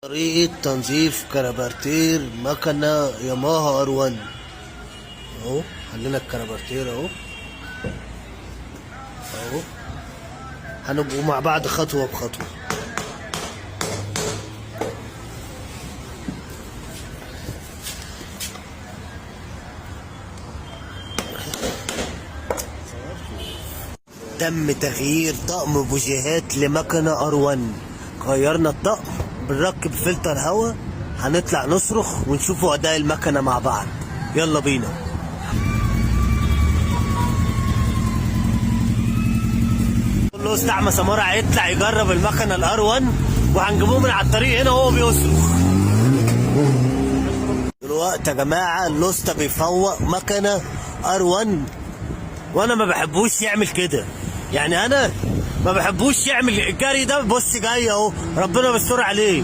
طريقة تنظيف كربرتير مكنة ياماها ار1 اهو. حلينا الكربرتير اهو اهو. هنبقوا مع بعض خطوة بخطوة. تم تغيير طقم بوجيهات لمكنة ار1. غيرنا الطقم، بنركب فلتر هواء، هنطلع نصرخ ونشوفوا اداء المكنة مع بعض. يلا بينا. له استعمى سمارة هيطلع يجرب المكنة الار1 وهنجيبوه من على الطريق هنا وهو بيصرخ. دلوقتي يا جماعة اللوستا بيفوق مكنة ار1 وانا ما بحبوش يعمل كده. يعني انا ما بحبوش يعمل الجري ده. بص جاي اهو، ربنا بيستر عليه.